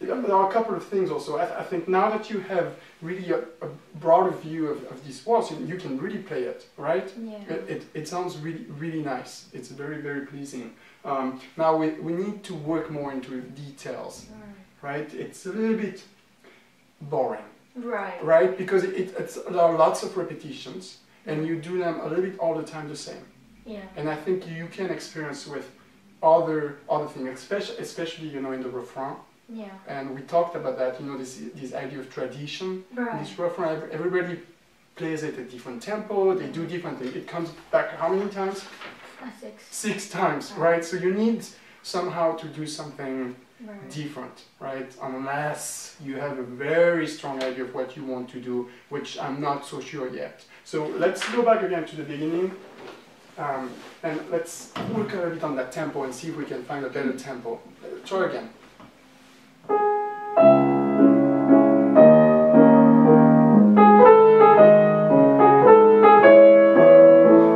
there are a couple of things also. I think now that you have really a broader view of this waltz, you can really play it, right? Yeah. It sounds really, really nice. It's very, very pleasing. Now we need to work more into details, right? It's a little bit boring, right? Because there are lots of repetitions, and you do them a little bit all the time the same. Yeah. And I think you can experience with other things, especially in the refrain. Yeah. And we talked about that, this idea of tradition. Right. This refrain, everybody plays it at different tempo. They do different things. It comes back how many times? 6. 6 times, right? So you need somehow to do something different, right? Unless you have a very strong idea of what you want to do, which I'm not so sure yet. So let's go back again to the beginning. And let's work a little bit on that tempo and see if we can find a better tempo. Try again.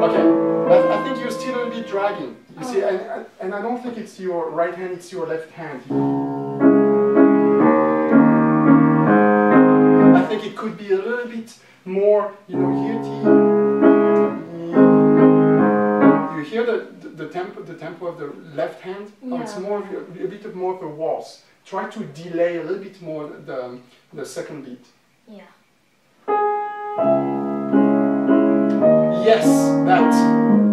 Okay, I think you're still a little bit dragging. You see, and I don't think it's your right hand, it's your left hand. I think it could be a little bit more, here, you hear the tempo of the left hand? Yeah. It's more of a bit more of a waltz. Try to delay a little bit more the second beat. Yeah. Yes, that.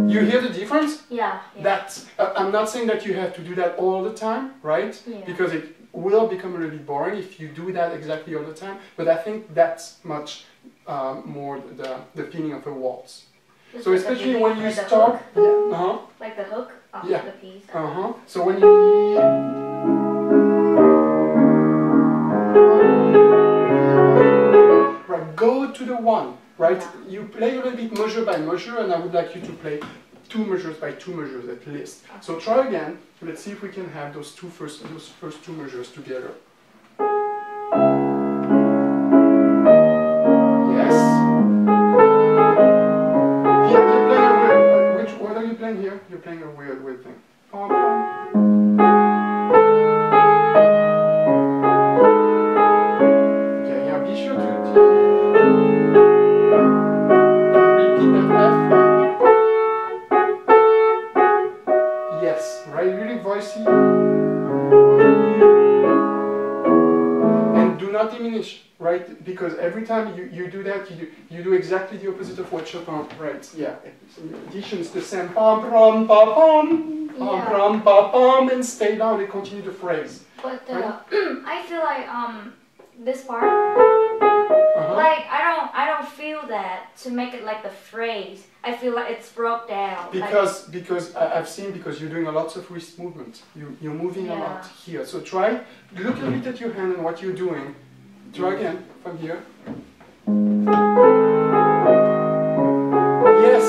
You hear the difference? Yeah. That. I'm not saying that you have to do that all the time, right? Yeah. Because it will become a little bit boring if you do that exactly all the time. But I think that's much more the feeling of a waltz. Just So like especially the when you the start, hook, like the hook of Yeah. the piece. So when you go to the one, right? Yeah. You play a little bit measure by measure, and I would like you to play 2 measures by 2 measures at least. Okay. So try again. Let's see if we can have those first 2 measures together. Yes. Here you're playing a weird. What are you playing here? You're playing a weird thing. Okay, yeah, be sure to repeat that F. Yes, right, really voicey. And do not diminish, right? Because every time you do that, you do exactly the opposite of what Chopin writes. Yeah, addition is the same. Pom, pom, pom, pom, pom, pom, pom, pom, and stay down and continue the phrase. But Right? I feel like this part, like I don't feel that to make it like the phrase. I feel like it's broke down. Because I've seen, because you're doing a lot of wrist movement. You're moving a lot here. So try, look a bit at your hand and what you're doing. Try again from here. Yes.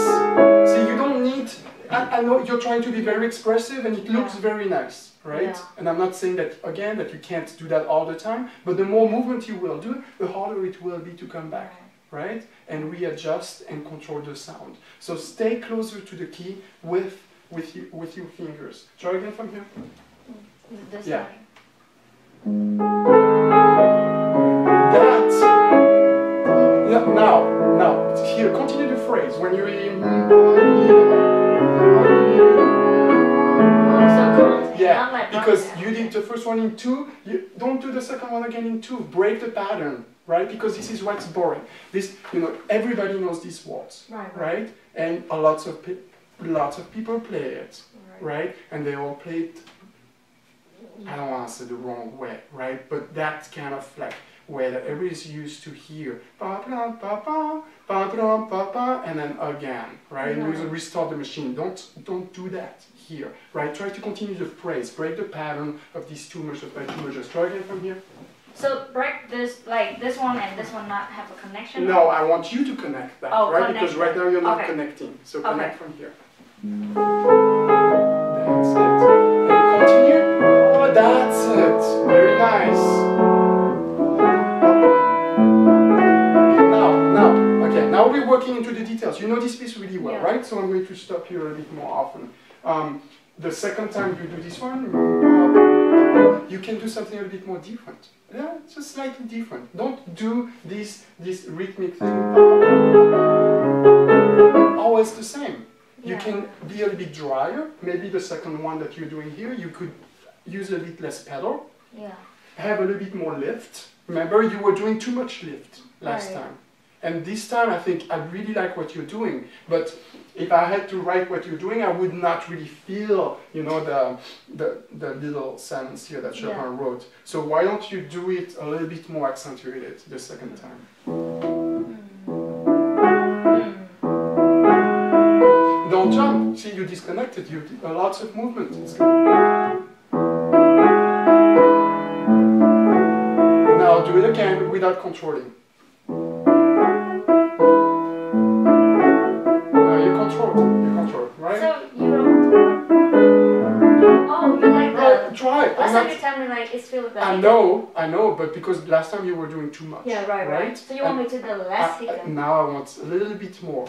See, you don't need. I know you're trying to be very expressive, and it looks very nice, right? Yeah. And I'm not saying that again that you can't do that all the time. But the more movement you will do, the harder it will be to come back. Right? And readjust and control the sound. So stay closer to the key with your fingers. Try again from here. This Yeah. one. That. Yeah, now, here, continue the phrase. When you're in. Yeah, because you did the first one in 2, you don't do the second one again in 2. Break the pattern. Right, because this is what's boring. This, everybody knows this waltz, right? And lots of people play it, right? And they all play it. I don't want to say the wrong way, right? But that kind of like way that everybody's used to hear, ba ba ba ba ba ba ba ba, and then again, right? And we restart the machine. Don't do that here, right? Try to continue the phrase. Break the pattern of these 2 measures by 2 measures. Try again from here. So break this, like this one and this one not have a connection? No, I want you to connect that, right? Connect because right now you're not connecting. So connect from here. That's it. And continue. Oh, that's it. Very nice. Okay, now we're working into the details. You know this piece really well, right? So I'm going to stop here a bit more often. The second time you do this one, you can do something a little bit more different. Yeah, just slightly different. Don't do this rhythmic thing always the same. You can be a little bit drier. Maybe the second one that you're doing here, you could use a bit less pedal. Yeah. Have a little bit more lift. Remember, you were doing too much lift last time. And this time, I think I really like what you're doing. But if I had to write what you're doing, I would not really feel, you know, the little sentence here that Chopin wrote. So why don't you do it a little bit more accentuated the second time? Don't jump. See, you disconnected. You did lots of movement. Now do it again without controlling. You control, right? So you don't... Oh, you like the... Try. Last time you tell me like it's feel better. I know, but because last time you were doing too much. Yeah, right. So you want me to do less hiccup? Now I want a little bit more.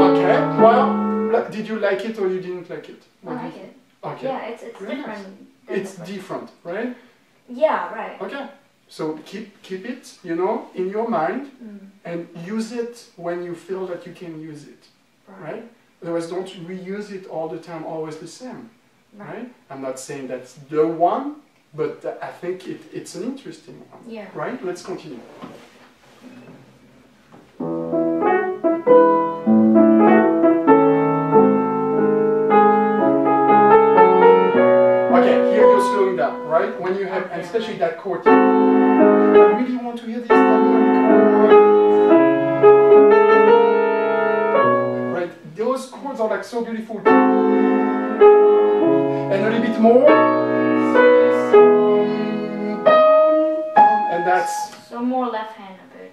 Okay, well, did you like it or you didn't like it? I like it. Okay. Yeah, it's really different. It's different, right? Yeah, right. Okay. So keep it, you know, in your mind and use it when you feel that you can use it, right? Otherwise, don't reuse it all the time, always the same, right? I'm not saying that's the one, but I think it's an interesting one, right? Let's continue. Okay, here you're slowing down, right? When you have, and especially that chord. I really want to hear this chord. Right, those chords are like so beautiful. And a little bit more. And that's... So more left hand a bit.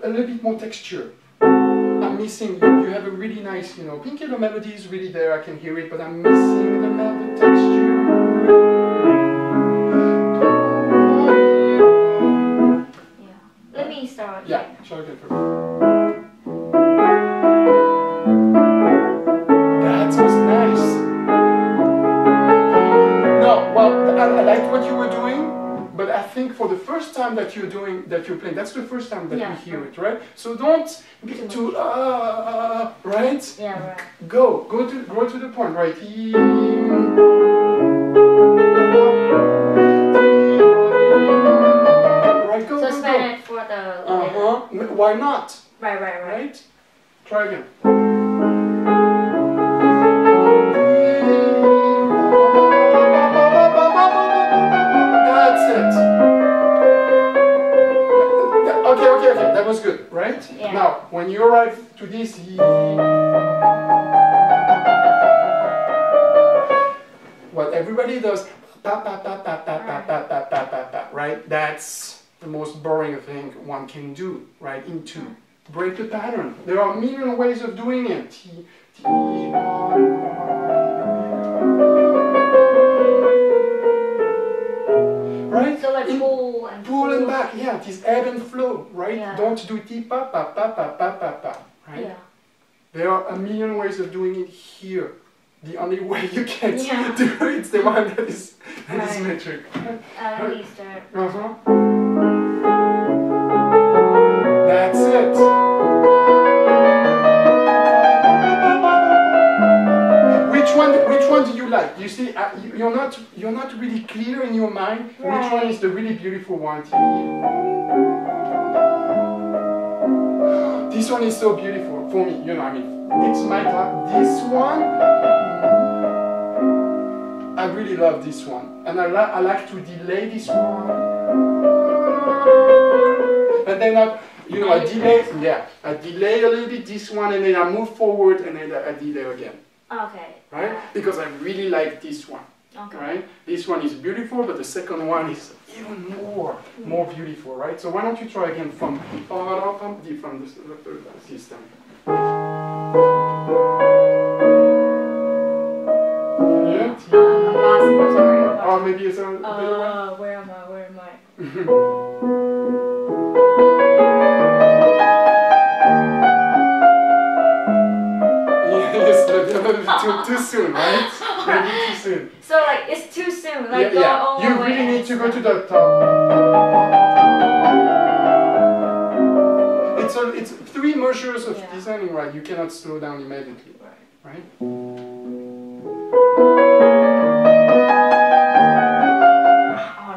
A little bit more texture. I'm missing, you have a really nice, you know, Pinky, the melody is really there, I can hear it, but I'm missing the melody texture. Let me start. Yeah, try again first. That was nice. No, well, I liked what you were doing, but I think for the first time that you're playing, that's the first time that we hear it, right? So don't get too, right? Yeah, right. Go to the point, right? So spend it for the... Why not? Right. Try again. That's it. Okay. That was good, right? Yeah. Now, when you arrive to this, what everybody does, right? That's the most boring thing one can do, right? Into break the pattern. There are a million ways of doing it. Right? So like pull and back. Yeah, this ebb and flow, right? Yeah. Don't do ti pa pa pa pa pa pa pa, right? Yeah. There are a million ways of doing it here. The only way you can do it's the one that is metric. Easter. That's it. Which one do you like? You see, you're not really clear in your mind. Which one is the really beautiful one? This one is so beautiful for me. You know, I mean, it's my type. This one, I really love this one, and I like to delay this one, and then I delay a little bit this one, and then I move forward, and then I delay again. Okay. Right? Because I really like this one. Okay. Right? This one is beautiful, but the second one is even more beautiful, right? So why don't you try again from the third system. Yeah. I'm sorry. Or maybe it's a better one. Where am I? Yes, too soon, right? maybe too soon. So like it's too soon. Like go all You the way. really need to go to the top. It's 3 measures of descending, right? You cannot slow down immediately, right? Hold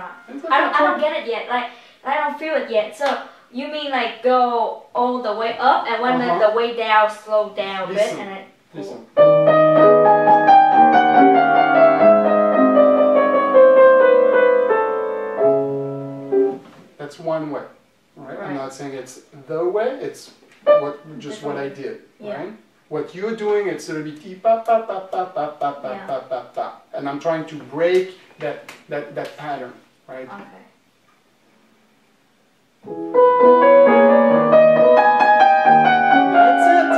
on. I don't get it yet. Like I don't feel it yet. So you mean like go all the way up and when the way down, slow down a bit and then listen. That's one way, right? I'm not saying it's the way, it's what I did, right? What you're doing, it's a little bit pa pa pa pa pa pa pa pa pa pa, and I'm trying to break that pattern, right? Okay. That's it.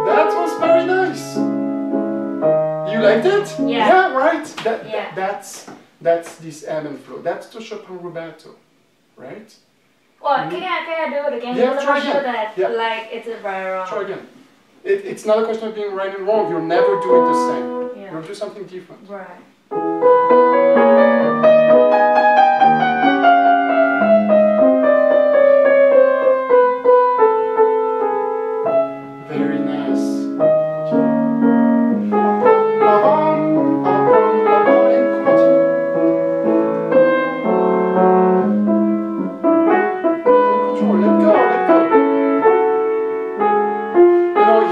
That was very nice. You liked it? Yeah. Yeah, right. That's this ebb and flow. That's the Chopin rubato, right? Well, can I do it again? Yeah, because try I'm not sure again. that like it's right or wrong. Try again. It's not a question of being right and wrong. You'll never do it the same. Yeah. You'll do something different. Right. Very nice.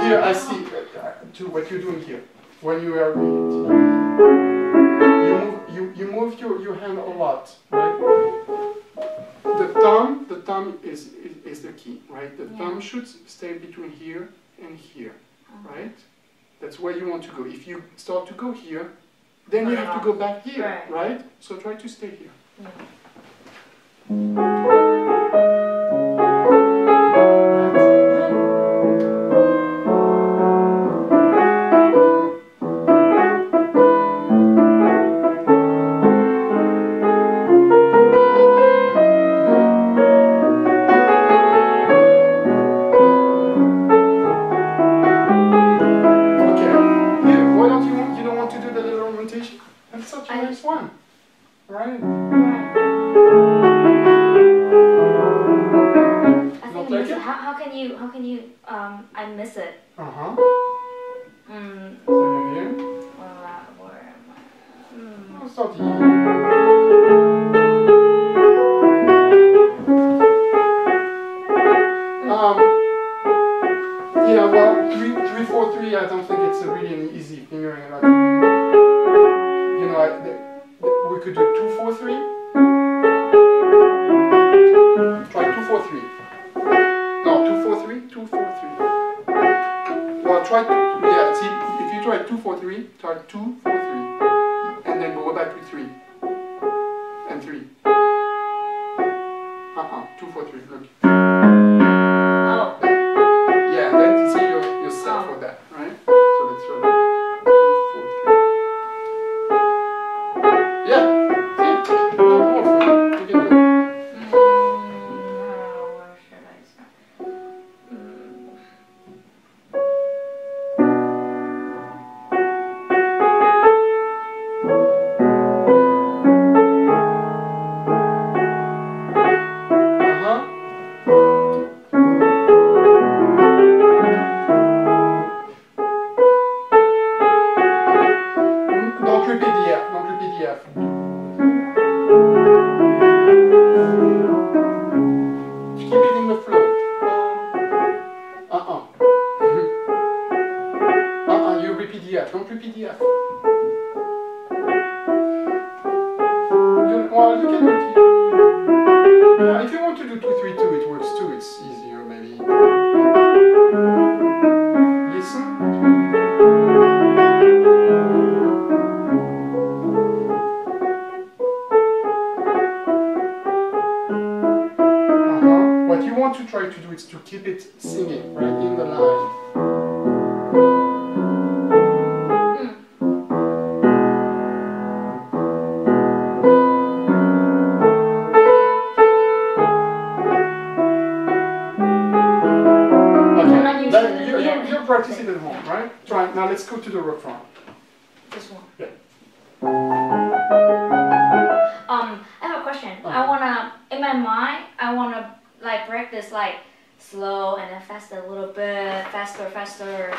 Here I see what you're doing here. When you are you move your hand a lot, right? The thumb is the key, right? The thumb should stay between here and here, right? That's where you want to go. If you start to go here, then you have to go back here, right? So try to stay here. How can you I miss it. So here. Where am I? I'll start here. Yeah, well, 3-4-3. I don't think it's really an easy fingering. You know, we could do 2-4-3. Try 2-4-3. No, 2-4-3, 2-4-3. Well, try see, if you try 2-4-3, try 2-4-3, and then go back to 3 and 3. 2-4-3. Look. Oh. Yeah, then see you're set for that, right? So let's try that. 2-4-3. Yeah. See, no more for you. You can do it. Don't repeat the F. Don't repeat the F. Keep it in the flow. You repeat the F. Don't repeat the F. Well, you can do it. Yeah, if you want to do 2-3-2, it works too. It's easier, maybe. Listen. What you want to try to do is to keep it singing right in the line. Okay, you're practicing at home, right? let's go to the refrain. This one. Yeah. I have a question. I wanna, in my mind, I wanna like break this like slow and then faster a little bit, faster.